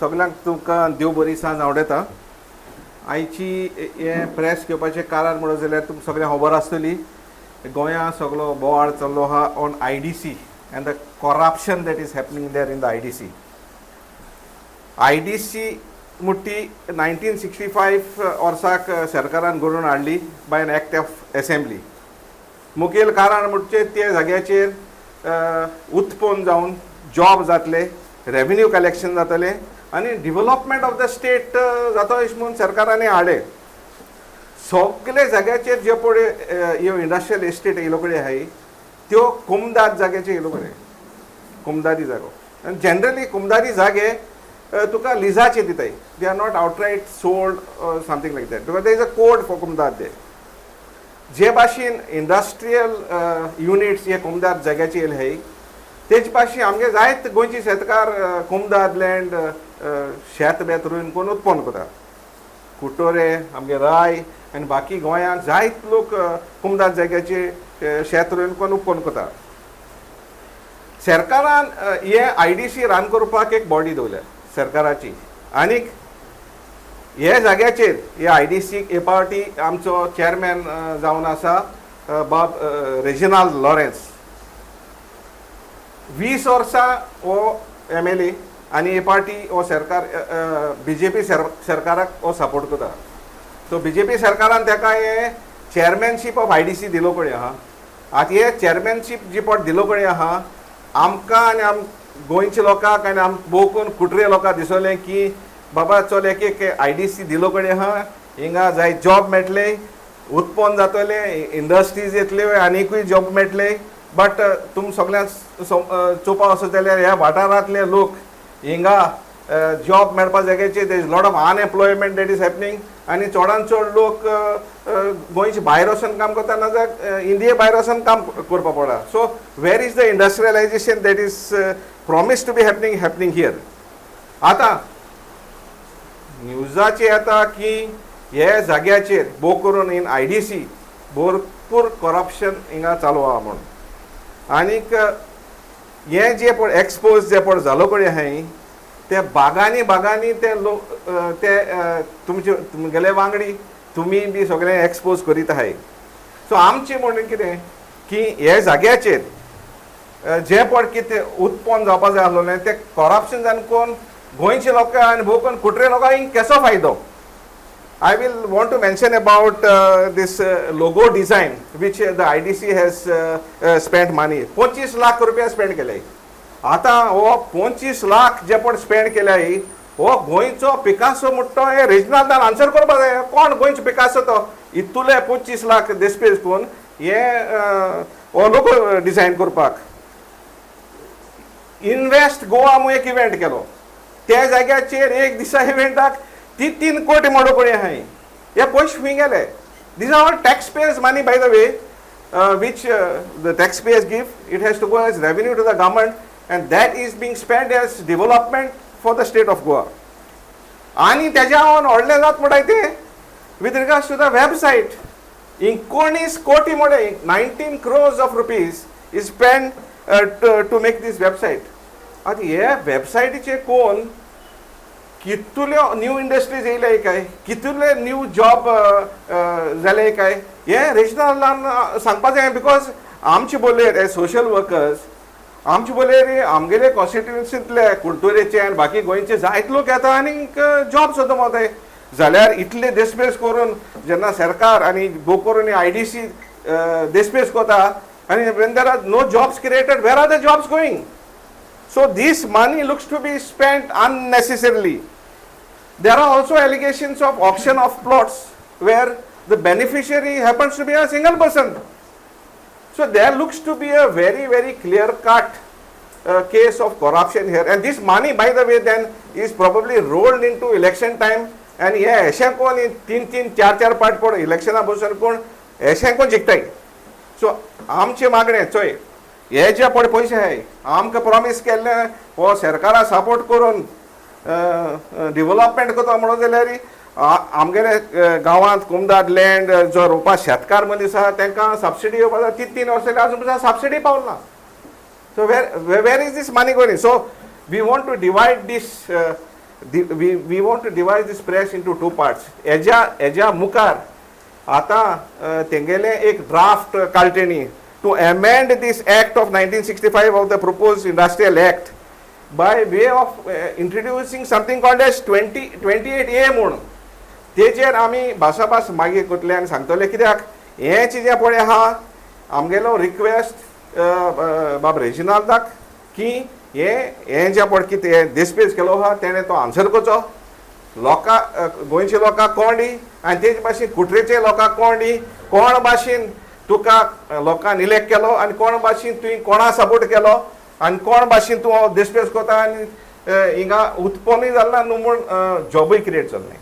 सगळ्यांक तुमकां देव बरी सांज आवडेता. आयची हे प्रेस घेवपाचें कारण म्हणत जाल्यार तुमकां सगळ्यांक खबर आसतली गोंयांत सगळो बोवाळ चल्लो आहा on IDC and the corruption that is happening there in the IDC. IDC मुठी 1965 वर्साक सरकारान घडोवन हाडली by an act of assembly. मुखेल कारण म्हणचे ते जाग्याचेर उत्पन्न जावन जॉब जातले, रेव्हेन्यू कलेक्शन जातले आनी डेव्हलपमेंट ऑफ द स्टेट जाता अशें म्हणून सरकारान हाडले. सगळे जाग्याचेर जे पळय ह्यो इंडस्ट्रियल एस्टेट येयलो कडेन आहाय त्यो कुमदाद जाग्याचेर येयलो कडेन, कुमदादी जागो. आनी जनरली कुमदादी जागे तुका लिजाचे दिताय. They are not outright sold something like that because there is a code for कुमदाद दे. जे भाशेन इंडस्ट्रियल युनिट्स हे कुमदाद जाग्याचेर येयले आहाय तेच भाशेन आमगे जायत गोंयचे शेतकार कुमदाद लँड शेत बेत रोवन कोण उत्पन्न करता. कुट्टोरे आमगे राय आनी बाकी गोंयांत जायत लोक कुमदाद जाग्याचे शेत रोवन कोण उत्पन्न करता. सरकारान हे IDC रन करपाक एक बॉडी दवरल्या सरकाराची. आनीक हे जाग्याचेर हे IDC हे पावटी आमचो चेअरमॅन जावन आसा बाब रेजिनाल्ड लॉरेन्स. 20 वर्सां हो MLA आनी हे पार्टी हो सरकार BJP सरकाराक हो सपोर्ट करता. सो BJP सरकारान ताका हे चेअरमॅनशीप ऑफ IDC दिलो कडेन आहा. आतां हे चेअरमॅनशीप जी पट दिलो कडेन आहा आमकां आनी गोंयच्या लोकांक आनी भोव करून कुट्रे लोकांक दिसलें की बाबा चल एक IDC दिलो कडेन आहा, हिंगा जाय जॉब मेळटले, उत्पन्न जातले, इंडस्ट्रीज येतल्यो आनीकूय जॉब मेळटले. बट तुम सगळ्यांक चोवपा वचत जाल्यार ह्या वाठारांतले लोक हिंगा जॉब मेळपा जाग्याचेर there is lot of unemployment that is happening. आनी चडांत चड लोक गोंयचे भायर वचून काम करता ना जाल्यार इंडिये भायर वचून काम करपा पडटा. So where is the industrialisation that is promise to be happening here. आतां न्यूजाचेर येता की हे जाग्याचेर भोव करून इन IDC भरपूर करप्शन हिंगा चालू आहा म्हणून. आनीक हे जे पळय एक्सपोज जे पळय जालो कडेन आहाय ते बागांनी ते लोक ते तुमगेले वांगडी तुमी बी सगळे एक्सपोज करीत आहाय. सो आमचें म्हणून कितें की हे जाग्याचेर जे पळय कितें उत्पन्न जावपा जाय आसलें तें करप्शन जावन कोण गोंयचे लोक आनी भोव कोण कुट्रे लोकांक केसो फायदो. I will want to mention about this logo design which the IDC has spent money. 25 lakh रुपया स्पेंड केले. आता हो 25 लाख जे पण स्पेंड केले हो गोंयचो पिकासो म्हणटो हे रेजिनाल्डान आन्सर करपा जाय. कोण गोंयचो पिकासो तो इतुले 25 लाख डिस्पेस करून हे हो लोगो डिझायन करपाक. इन्वेस्ट गोवा म्हणून एक इव्हेंट केलो. त्या जाग्याचेर एक दिसा इव्हेंटाक 3 कोटी मोडो कडेन आहाय. हे पयशे खंय गेले? These are all taxpayers money by the way which the taxpayers give. It has to go as revenue to the government and that is being spent as development for the state of Goa. आणि त्याच्यावर व्हडले जात म्हणटाय ते with regards to the website 19 कोटी मोडे 19 crores of rupees is spent to make this website. आता हे वेबसायटीचे कोण कितल्यो न्यू इंडस्ट्रीज येयले काय, कितले न्यू जॉब जाले काय हे रेजिनाल्डान सांगपा जाय. बिकॉज आमचे बोलेर हे सोशल वर्कर्स आमचे बोलेर आमगेले कॉन्स्टिट्युएन्सींतले कुडतोरेचे आनी बाकी गोंयचे जायत लोक येता आनी जॉब सोदूंक वताय. जाल्यार इतले देस्पेस करून जेन्ना सरकार आनी भोव करून IDC देस्पेस करता आनी when there are no jobs created where are the jobs going? So this money looks to be spent unnecessarily. There are also allegations of auction of plots where the beneficiary happens to be a single person. So there looks to be a very clear-cut case of corruption here. And this money, by the way, then is probably rolled into election time. And yeah, अशें कोण 3-4 पाट पड इलेक्शना बसून कोण अशें कोण जिखताय. So आमचे मागणे चोय हे जे पळय पयशे आहाय आमकां प्रॉमीस केल्ले हो सरकारा सपोर्ट करून डेव्हलपमेंट करता म्हणून जाल्यार आमगेले गांवांत कुमदाद लँड जो रोवपा शेतकार मनीस आहा तांकां सबसिडी येवपा जाय. 3 वर्सां अजून सबसिडी पावना. So where is this money going? So we want to divide this we want to divide this press into two parts. हेज्या मुखार आतां तेंगेले एक ड्राफ्ट काडटनी to amend this act of 1965 of the propose industrial act by way of introducing something called as 28A म्हणून. तेजेर आमी भासाभास मागीर करतले सांगतले कित्याक हें जें पळय आहा आमगेलो रिक्वेस्ट बाब रेजिनाल्दाक की हें जें पळय कितें देस्पेज केलो आहा तेणें तो आन्सर करचो, लोकां गोंयच्या लोकांक कोण दी आनी तेजे भाशेन कुट्रेच्या लोकांक कोण दी, कोण भाशेन तुका लोकांनी इलेक्ट केलो आनी कोण भाशेन तुवें कोणा सपोर्ट केलो आनी कोण भाशेन तूं देस्पेज करता आनी हिंगा उत्पन्नूय जालें न्हू म्हूण जॉबूय क्रिएट जालें.